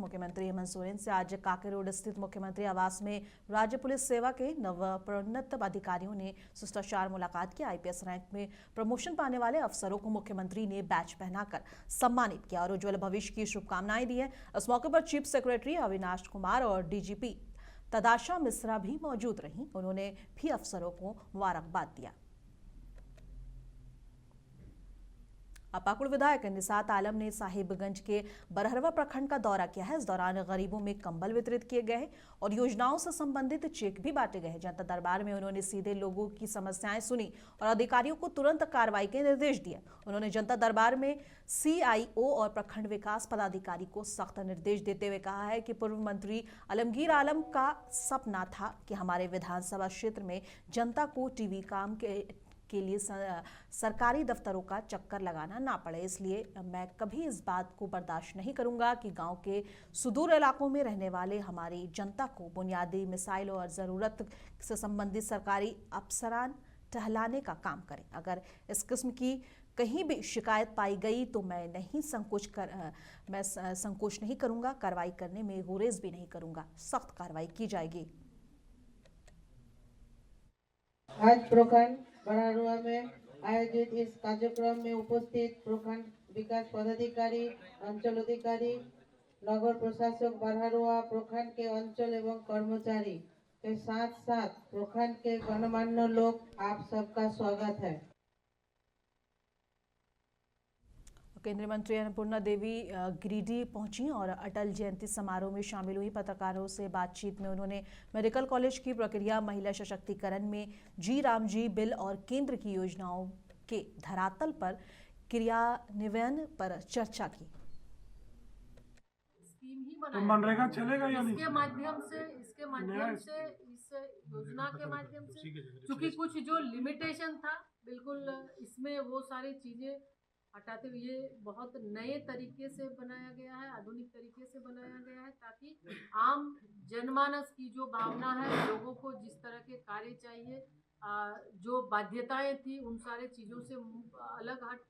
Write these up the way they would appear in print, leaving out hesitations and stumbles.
मुख्यमंत्री हेमंत सोरेन से आज कांकेरोड स्थित मुख्यमंत्री आवास में राज्य पुलिस सेवा के नवप्रोन्नत अधिकारियों ने शिष्टाचार मुलाकात की। आईपीएस रैंक में प्रमोशन पाने वाले अफसरों को मुख्यमंत्री ने बैच पहनाकर सम्मानित किया और उज्जवल भविष्य की शुभकामनाएं दी है। इस मौके पर चीफ सेक्रेटरी अविनाश कुमार और डीजीपी तदाशा मिश्रा भी मौजूद रहीं। उन्होंने भी अफसरों को मुबारकबाद दिया। पाकुड़ विधायक निसात आलम ने साहिबगंज के बरहरवा प्रखंड का दौरा किया है। इस दौरान गरीबों में कंबल वितरित किए गए और योजनाओं से संबंधित चेक भी बांटे गए। जनता दरबार में उन्होंने सीधे लोगों की समस्याएं सुनी और अधिकारियों को तुरंत कार्रवाई के निर्देश दिए। उन्होंने जनता दरबार में सीआईओ और प्रखंड विकास पदाधिकारी को सख्त निर्देश देते हुए कहा है कि पूर्व मंत्री आलमगीर आलम का सपना था कि हमारे विधानसभा क्षेत्र में जनता को टीवी काम के लिए सरकारी दफ्तरों का चक्कर लगाना ना पड़े। इसलिए मैं कभी इस बात को बर्दाश्त नहीं करूंगा कि गांव के सुदूर इलाकों में रहने वाले हमारी जनता को बुनियादी मिसाइल और ज़रूरत से संबंधित सरकारी अफसरान टहलाने का काम करें। अगर इस किस्म की कहीं भी शिकायत पाई गई तो मैं संकोच नहीं करूंगा, कार्रवाई करने में गुरेज भी नहीं करूंगा, सख्त कार्रवाई की जाएगी। आज प्रखंड बरहरुआ में आयोजित इस कार्यक्रम में उपस्थित प्रखंड विकास पदाधिकारी, अंचल अधिकारी, नगर प्रशासक बरहरुआ प्रखंड के अंचल एवं कर्मचारी के साथ साथ प्रखंड के गणमान्य लोग, आप सबका स्वागत है। केंद्रीय मंत्री अन्नपूर्णा देवी गिरिडीह पहुंची और अटल जयंती समारोह में शामिल हुई। पत्रकारों से बातचीत में उन्होंने मेडिकल कॉलेज की प्रक्रिया, महिला सशक्तिकरण में जी रामजी बिल और केंद्र की योजनाओं के धरातल पर क्रियान्वयन पर चर्चा की। स्कीम ही मनरेगा चलेगा या नहीं? इसके माध्यम से इस योजना के माध्यम से क्योंकि कुछ जो लिमिटेशन था बिल्कुल इसमें वो सारी चीजें हटाते हुए ये बहुत नए तरीके से बनाया गया है, आधुनिक तरीके से बनाया गया है ताकि आम जनमानस की जो भावना है, लोगों को जिस तरह के कार्य चाहिए, जो बाध्यताएं थी उन सारे चीज़ों से अलग हट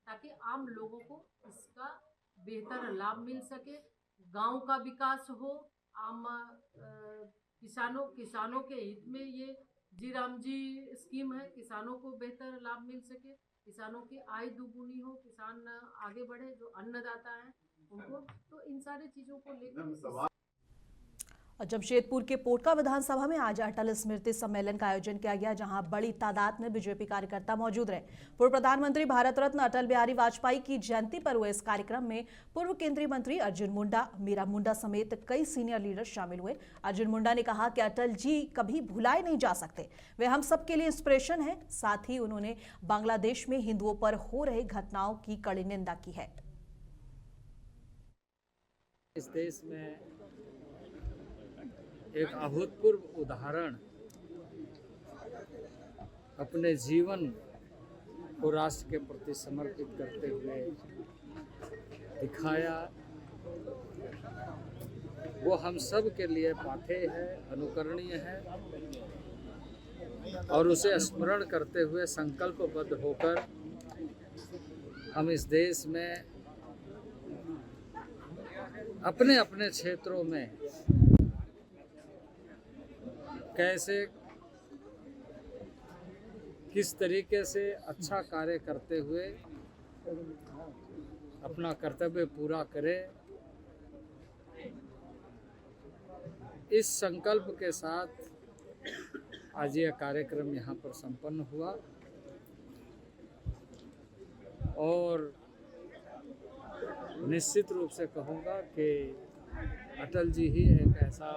ताकि आम लोगों को इसका बेहतर लाभ मिल सके, गांव का विकास हो, आम किसानों के हित में ये जी राम जी स्कीम है, किसानों को बेहतर लाभ मिल सके, किसानों की आय दुगुनी हो, किसान आगे बढ़े, जो अन्नदाता है उनको, तो इन सारी चीजों को लेकर। जमशेदपुर के पोटका विधानसभा में आज अटल स्मृति सम्मेलन का आयोजन किया गया, जहां बड़ी तादाद में बीजेपी कार्यकर्ता मौजूद रहे। पूर्व प्रधानमंत्री भारत रत्न अटल बिहारी वाजपेयी की जयंती पर हुए इस कार्यक्रम में पूर्व केंद्रीय मंत्री अर्जुन मुंडा, मीरा मुंडा समेत कई सीनियर लीडर शामिल हुए। अर्जुन मुंडा ने कहा कि अटल जी कभी भुलाए नहीं जा सकते, वे हम सबके लिए इंस्पिरेशन है। साथ ही उन्होंने बांग्लादेश में हिंदुओं पर हो रहे घटनाओं की कड़ी निंदा की है। इस देश में एक अभूतपूर्व उदाहरण अपने जीवन को राष्ट्र के प्रति समर्पित करते हुए दिखाया, वो हम सब के लिए पाथेय है, अनुकरणीय है और उसे स्मरण करते हुए संकल्पबद्ध होकर हम इस देश में अपने अपने क्षेत्रों में कैसे किस तरीके से अच्छा कार्य करते हुए अपना कर्तव्य पूरा करें, इस संकल्प के साथ आज यह कार्यक्रम यहाँ पर संपन्न हुआ। और निश्चित रूप से कहूँगा कि अटल जी ही एक ऐसा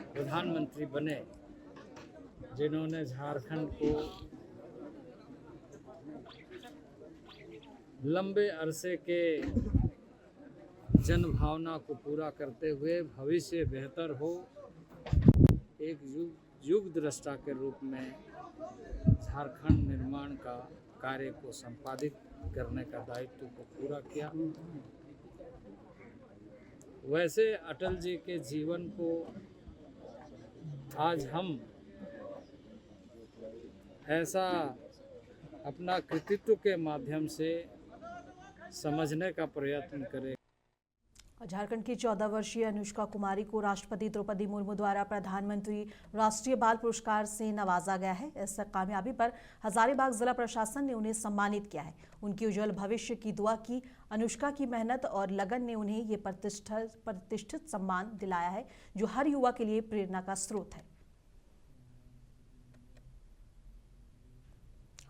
प्रधानमंत्री बने जिन्होंने झारखंड को लंबे अरसे के जनभावना को पूरा करते हुए भविष्य बेहतर हो, एक युग दृष्टा के रूप में झारखंड निर्माण का कार्य को संपादित करने का दायित्व को पूरा किया। वैसे अटल जी के जीवन को आज हम ऐसा अपना कृतित्व के माध्यम से समझने का प्रयत्न करें। झारखंड की 14 वर्षीय अनुष्का कुमारी को राष्ट्रपति द्रौपदी मुर्मू द्वारा प्रधानमंत्री राष्ट्रीय बाल पुरस्कार से नवाजा गया है। इस कामयाबी पर हजारीबाग जिला प्रशासन ने उन्हें सम्मानित किया है। उनके उज्जवल भविष्य की दुआ की। अनुष्का की मेहनत और लगन ने उन्हें ये प्रतिष्ठित सम्मान दिलाया है, जो हर युवा के लिए प्रेरणा का स्रोत है।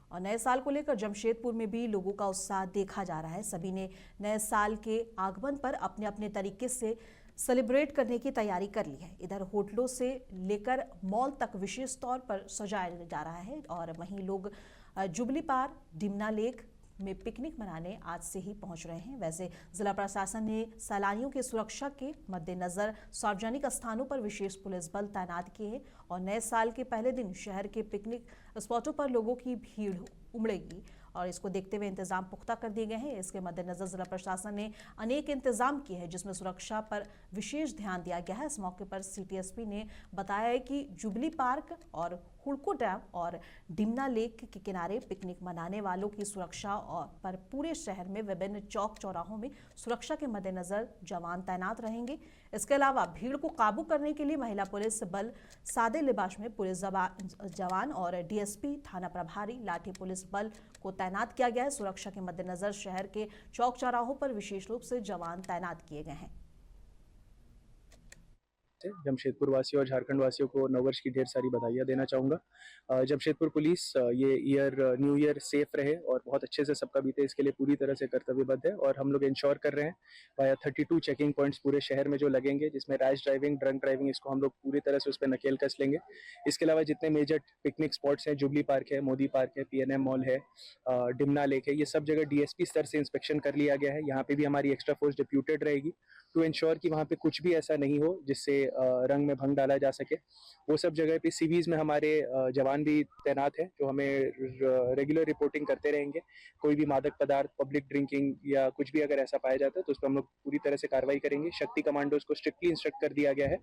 और नए साल को लेकर जमशेदपुर में भी लोगों का उत्साह देखा जा रहा है। सभी ने नए साल के आगमन पर अपने अपने तरीके से सेलिब्रेट करने की तैयारी कर ली है। इधर होटलों से लेकर मॉल तक विशेष तौर पर सजाया जा रहा है और वहीं लोग जुबली पार्क, डिमना लेक में पिकनिक मनाने आज से ही पहुंच रहे हैं। वैसे जिला प्रशासन ने सैलानियों की सुरक्षा के मद्देनजर सार्वजनिक स्थानों पर विशेष पुलिस बल तैनात किए हैं और नए साल के पहले दिन शहर के पिकनिक स्पॉटों पर लोगों की भीड़ उमड़ेगी और इसको देखते हुए इंतजाम पुख्ता कर दिए गए हैं। इसके मद्देनजर जिला प्रशासन ने अनेक इंतजाम किए हैं, जिसमें सुरक्षा पर विशेष ध्यान दिया गया है। इस मौके पर सिटी एसपी ने बताया है कि जुबली पार्क और हुड़को डैम और डिमना लेक के किनारे पिकनिक मनाने वालों की सुरक्षा और पर पूरे शहर में विभिन्न चौक चौराहों में सुरक्षा के मद्देनजर जवान तैनात रहेंगे। इसके अलावा भीड़ को काबू करने के लिए महिला पुलिस बल सादे लिबास में पुलिस जवान और डीएसपी थाना प्रभारी लाठी पुलिस बल को तैनात किया गया है। सुरक्षा के मद्देनजर शहर के चौक चौराहों पर विशेष रूप से जवान तैनात किए गए हैं। जमशेदपुर वासियों और झारखंड वासियों को नववर्ष की ढेर सारी बधाइयाँ देना चाहूँगा। जमशेदपुर पुलिस ये न्यू ईयर सेफ रहे और बहुत अच्छे से सबका बीते, इसके लिए पूरी तरह से कर्तव्यबद्ध है और हम लोग इंश्योर कर रहे हैं वाया 32 चेकिंग पॉइंट्स पूरे शहर में जो लगेंगे, जिसमें रैश ड्राइविंग, ड्रंक ड्राइविंग, इसको हम लोग पूरी तरह से उस पर नकेल कस लेंगे। इसके अलावा जितने मेजर पिकनिक स्पॉट्स हैं, जुबली पार्क है, मोदी पार्क है, PNM मॉल है, डिमना लेक है, ये सब जगह DSP स्तर से इंस्पेक्शन कर लिया गया है। यहाँ पे भी हमारी एक्स्ट्रा फोर्स डिप्यूटेड रहेगी टू इंश्योर कि वहाँ पे कुछ भी ऐसा नहीं हो जिससे रंग में भंग डाला जा सके। वो सब जगह पे सीवीज में हमारे जवान भी तैनात हैं जो हमें रेगुलर रिपोर्टिंग करते रहेंगे। कोई भी मादक पदार्थ, पब्लिक ड्रिंकिंग या कुछ भी अगर ऐसा पाया जाता है तो उस पर हम लोग पूरी तरह से कार्रवाई करेंगे। शक्ति कमांडोज को स्ट्रिक्टली इंस्ट्रक्ट कर दिया गया है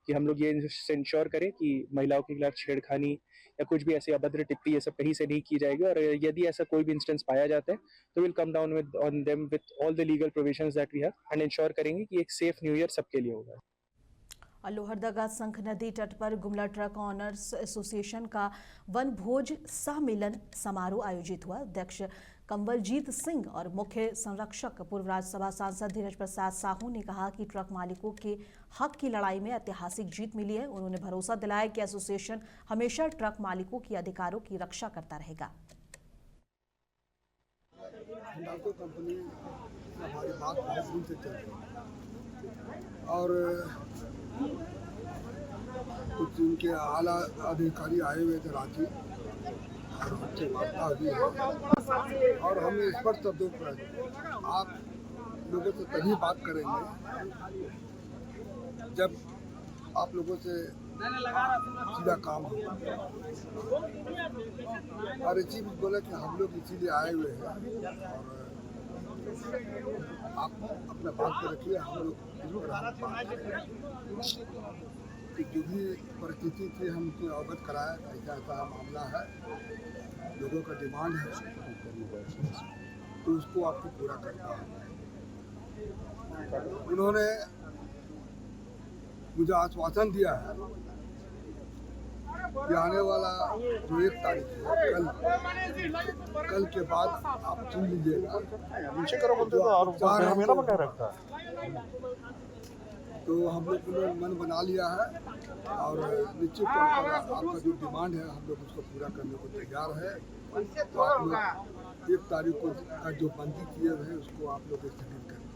कि हम लोग ये इंश्योर करें कि महिलाओं के खिलाफ छेड़खानी या कुछ भी ऐसी अभद्र टिप्पणी ये सब कहीं से नहीं की जाएगी और यदि ऐसा कोई भी इंस्टेंस पाया जाता है तो will come down on them with all the legal provisions that we have and ensure करेंगे कि एक सेफ न्यू ईयर सबके लिए होगा। लोहरदगा संख नदी तट पर गुमला ट्रक ऑनर्स एसोसिएशन का वन भोज सम्मेलन समारोह आयोजित हुआ। अध्यक्ष कंवलजीत सिंह और मुख्य संरक्षक पूर्व राज्यसभा सांसद धीरज प्रसाद साहू ने कहा कि ट्रक मालिकों के हक की लड़ाई में ऐतिहासिक जीत मिली है। उन्होंने भरोसा दिलाया कि एसोसिएशन हमेशा ट्रक मालिकों के अधिकारों की रक्षा करता रहेगा। कंपनी हमारी बात बहुत दिन से चल रही है और कुछ उनके आला अधिकारी आए हुए थे रांची और हमसे वार्ता हुई है और हम इस पर शब्दों पर आप लोगों से तभी बात करेंगे जब आप लोगों से सीधा काम होगा। और इसी भी बोला कि हम लोग इसीलिए आए हुए हैं और आप अपना बात पर रखिए, हम लोग जो भी परिस्थिति थी हमको अवगत कराया ऐसा ऐसा मामला है, लोगों का डिमांड है तो उसको आपको पूरा करना है। उन्होंने मुझे आश्वासन दिया है कि आने वाला जो 1 तारीख है कल के बाद आप सुन लीजिएगा तो हम लोग ने मन बना लिया है और निश्चित तौर पर आपका जो डिमांड है हम लोग उसको पूरा करने को तैयार है। तो आप लोग 1 तारीख को जो बंदी किए हुए हैं उसको आप लोग स्थगित करें।